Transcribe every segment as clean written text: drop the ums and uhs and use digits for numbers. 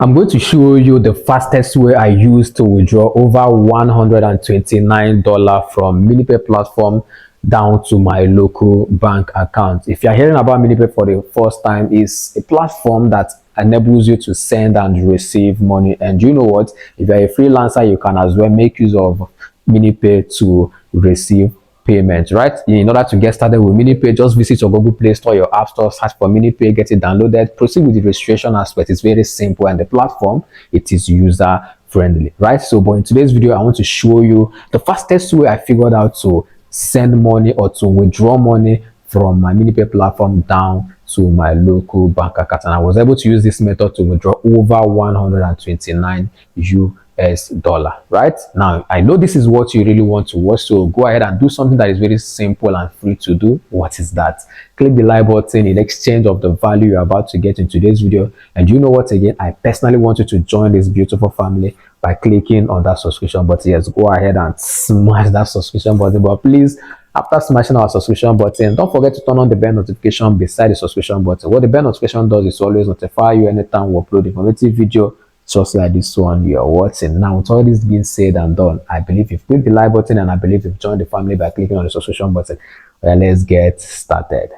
I'm going to show you the fastest way I used to withdraw over $129 from Minipay platform down to my local bank account. If you're hearing about Minipay for the first time, it's a platform that enables you to send and receive money. And you know what? If you're a freelancer, you can as well make use of Minipay to receive payment, right? In order to get started with Minipay, just visit your Google Play Store, your App Store, search for Minipay, get it downloaded, proceed with the registration aspect. It's very simple, and the platform, it is user friendly, right? So, but in today's video, I want to show you the fastest way I figured out to send money or to withdraw money from my Minipay platform down to my local bank account, and I was able to use this method to withdraw over 129 US dollar. Right now, I know this is what you really want to watch, so go ahead and do something that is very simple and free to do. What is that? Click the like button in exchange of the value you're about to get in today's video. And you know what, again, I personally want you to join this beautiful family by clicking on that subscription button. Yes, go ahead and smash that subscription button, but please, after smashing our subscription button, don't forget to turn on the bell notification beside the subscription button. What the bell notification does is always notify you anytime we upload informative video just like this one you're watching. Now, with all this being said and done, I believe you've clicked the like button, and I believe you've joined the family by clicking on the subscription button. Well, let's get started.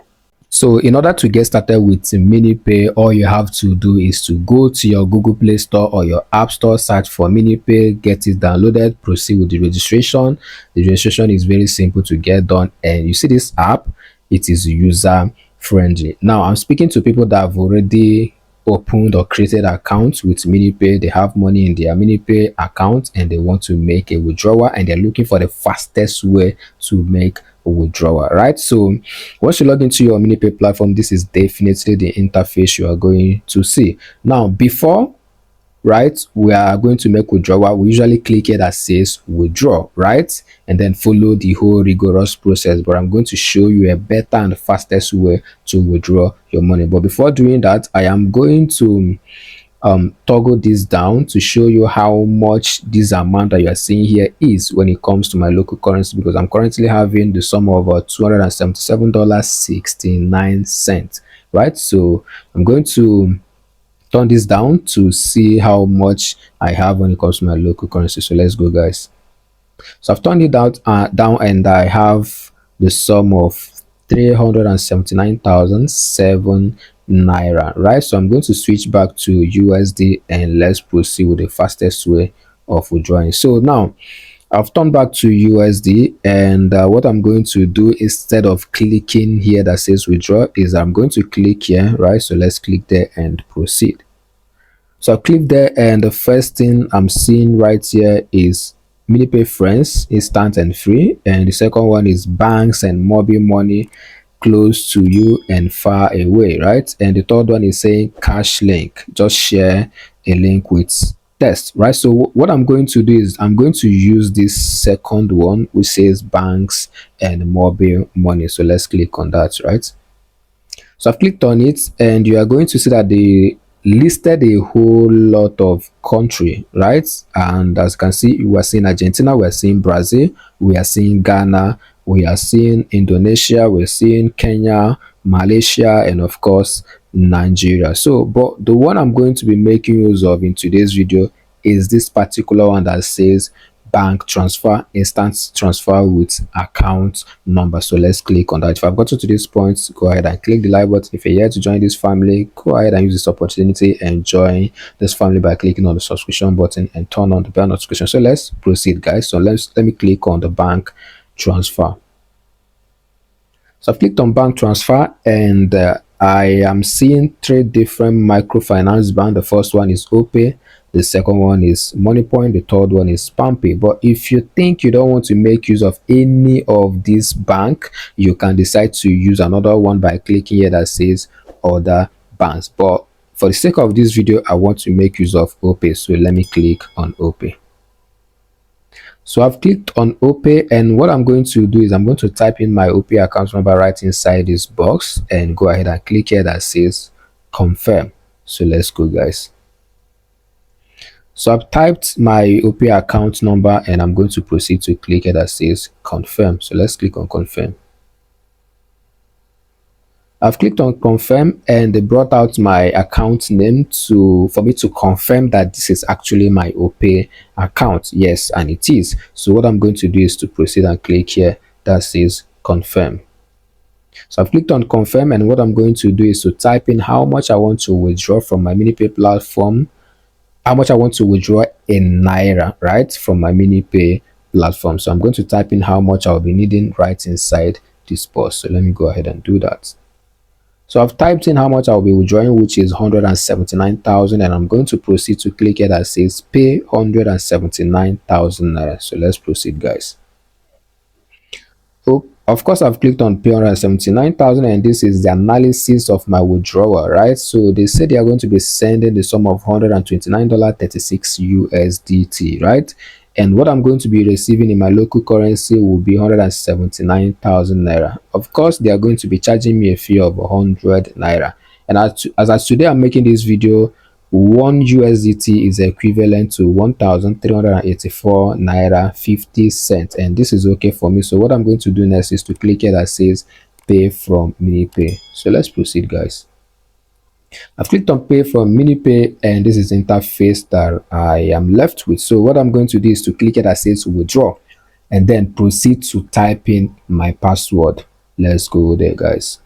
So in order to get started with Minipay, all you have to do is to go to your Google Play Store or your App Store, search for Minipay, get it downloaded, proceed with the registration. The registration is very simple to get done, and you see this app, it is user friendly. Now, I'm speaking to people that have already opened or created accounts with Minipay. They have money in their Minipay account and they want to make a withdrawal, and they're looking for the fastest way to make a withdrawal, right? So once you log into your Minipay platform, this is definitely the interface you are going to see. Now, before we are going to make withdrawal, we usually click here that says withdraw, right, and then follow the whole rigorous process. But I'm going to show you a better and fastest way to withdraw your money. But before doing that, I am going to toggle this down to show you how much this amount that you are seeing here is when it comes to my local currency, because I'm currently having the sum of $277.69, right? So I'm going to turn this down to see how much I have when it comes to my local currency. So let's go, guys. So I've turned it down, and I have the sum of 379,007 naira, right? So I'm going to switch back to USD and let's proceed with the fastest way of withdrawing. So now I've turned back to USD, and what I'm going to do instead of clicking here that says withdraw is I'm going to click here, right? So let's click there and proceed. So I'll click there, and the first thing I'm seeing right here is Minipay Friends, instant and free, and the second one is banks and mobile money close to you and far away, right? And the third one is saying cash link, just share a link with test, right? So what I'm going to do is I'm going to use this second one which says banks and mobile money. So let's click on that, right? So I've clicked on it, and you are going to see that they listed a whole lot of country, right? And as you can see, we are seeing Argentina, we are seeing Brazil, we are seeing Ghana, we are seeing Indonesia, we're seeing Kenya, Malaysia, and of course Nigeria. So but the one I'm going to be making use of in today's video is this particular one that says bank transfer, instant transfer with account number. So let's click on that. If I've gotten to this point, go ahead and click the like button. If you're here to join this family, go ahead and use this opportunity and join this family by clicking on the subscription button and turn on the bell notification. So let's proceed, guys. So let me click on the bank transfer. So I've clicked on bank transfer, and I am seeing three different microfinance banks. The first one is OPay, the second one is MoneyPoint, the third one is PalmPay. But if you think you don't want to make use of any of these bank, you can decide to use another one by clicking here that says other banks. But for the sake of this video, I want to make use of OPay, so let me click on OPay. So I've clicked on OPay, and what I'm going to do is I'm going to type in my OPay account number right inside this box and go ahead and click here that says confirm. So let's go, guys. So I've typed my OPay account number, and I'm going to proceed to click here that says confirm. So let's click on confirm. I've clicked on confirm and they brought out my account name for me to confirm that this is actually my OPay account. Yes, and it is. So what I'm going to do is to proceed and click here that says confirm. So I've clicked on confirm, and what I'm going to do is to type in how much I want to withdraw from my Minipay platform, how much I want to withdraw in Naira, right, from my Minipay platform. So I'm going to type in how much I'll be needing right inside this box. So let me go ahead and do that. So I've typed in how much I'll be withdrawing, which is 179,000, and I'm going to proceed to click here that says pay 179,000 naira. So let's proceed, guys. So of course I've clicked on pay 179,000, and this is the analysis of my withdrawal, right? So they said they are going to be sending the sum of $129.36 USDT, right? And what I'm going to be receiving in my local currency will be 179,000 naira. Of course, they are going to be charging me a fee of 100 naira. And as of today, I'm making this video, 1 USDT is equivalent to 1,384 naira 50 cents, and this is okay for me. So what I'm going to do next is to click here that says pay from Minipay. So let's proceed, guys. I've clicked on pay from Minipay, and this is the interface that I am left with. So what I'm going to do is to click here that says withdraw, and then proceed to type in my password. Let's go there, guys.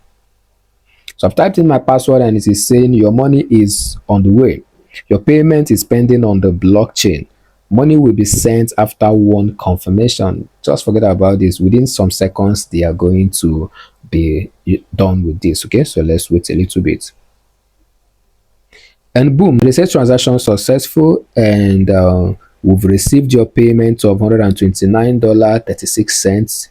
So I've typed in my password, and it is saying your money is on the way. Your payment is pending on the blockchain. Money will be sent after one confirmation. Just forget about this. Within some seconds, they are going to be done with this. Okay, so let's wait a little bit. And boom, they say transaction successful, and we've received your payment of $129.36,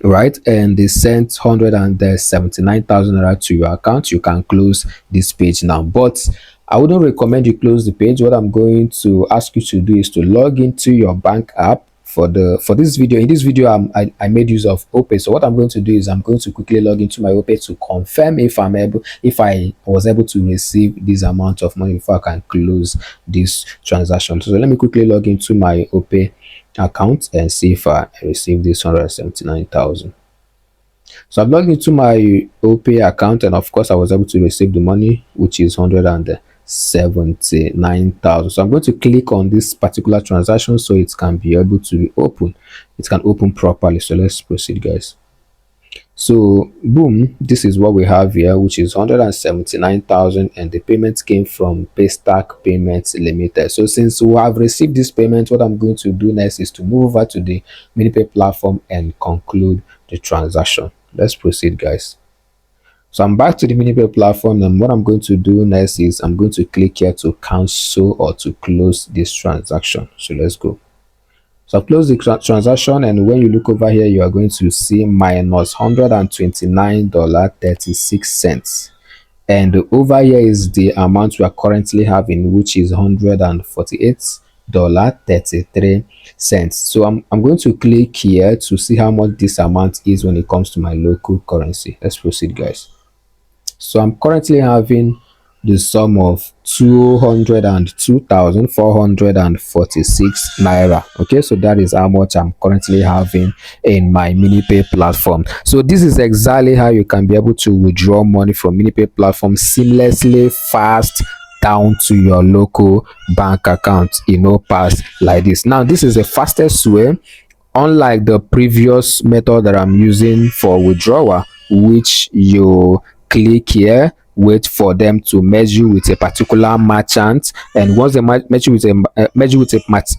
right? And they sent 179,000 naira to your account. You can close this page now, but I wouldn't recommend you close the page. What I'm going to ask you to do is to log into your bank app. For this video, in this video, I made use of OPay. So what I'm going to do is I'm going to quickly log into my OPay to confirm if I was able to receive this amount of money before I can close this transaction. So let me quickly log into my OPay account and see if I received this 179,000. So I've logged into my OPay account, and of course I was able to receive the money, which is 179,000. So I'm going to click on this particular transaction so it can be able to be open. It can open properly. So let's proceed, guys. So boom, this is what we have here, which is 179,000, and the payment came from Paystack Payments Limited. So since we have received this payment, what I'm going to do next is to move over to the Minipay platform and conclude the transaction. Let's proceed, guys. So I'm back to the Minipay platform, and what I'm going to do next is I'm going to click here to cancel or to close this transaction. So let's go. So I've closed the transaction, and when you look over here, you are going to see minus $129.36. And over here is the amount we are currently having, which is $148.33. So I'm going to click here to see how much this amount is when it comes to my local currency. Let's proceed, guys. So I'm currently having the sum of 202,446 naira. Okay, so that is how much I'm currently having in my Minipay platform. So this is exactly how you can be able to withdraw money from Minipay platform seamlessly, fast, down to your local bank account, pass like this. Now this is the fastest way, unlike the previous method that I'm using for withdrawal, which you click here, wait for them to merge you with a particular merchant, and once they merge you with a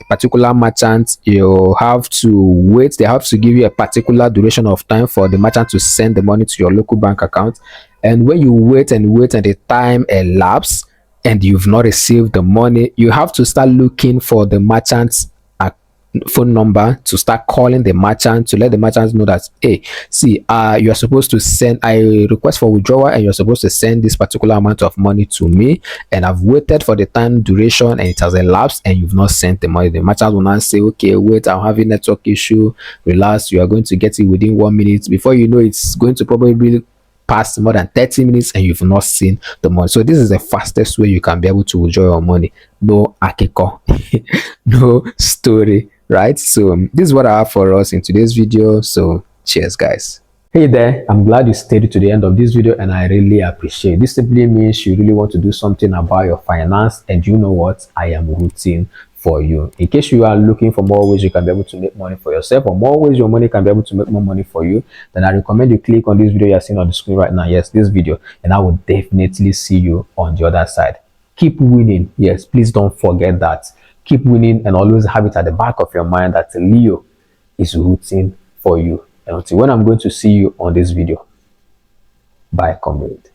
particular merchant, you have to wait. They have to give you a particular duration of time for the merchant to send the money to your local bank account. And when you wait and the time elapses and you've not received the money, you have to start looking for the merchant's phone number, to start calling the merchant to let the merchant know that, hey, see, you are supposed to send a request for withdrawal, and you're supposed to send this particular amount of money to me, and I've waited for the time duration and it has elapsed and you've not sent the money. The merchant will now say, okay, wait, I'm having network issue, relax, you are going to get it within 1 minute. Before you know, it's going to probably be past more than 30 minutes and you've not seen the money. So this is the fastest way you can be able to withdraw your money. No akiko, no story, right? So this is what I have for us in today's video. So cheers, guys. Hey there, I'm glad you stayed to the end of this video and I really appreciate it. This simply means you really want to do something about your finance, and you know what? I am rooting for you. In case you are looking for more ways you can be able to make money for yourself, or more ways your money can be able to make more money for you, then I recommend you click on this video you're seeing on the screen right now. Yes, this video, and I will definitely see you on the other side. Keep winning. Yes, please don't forget that. Keep winning and always have it at the back of your mind that Leo is rooting for you. And until when I'm going to see you on this video. Bye, comrade.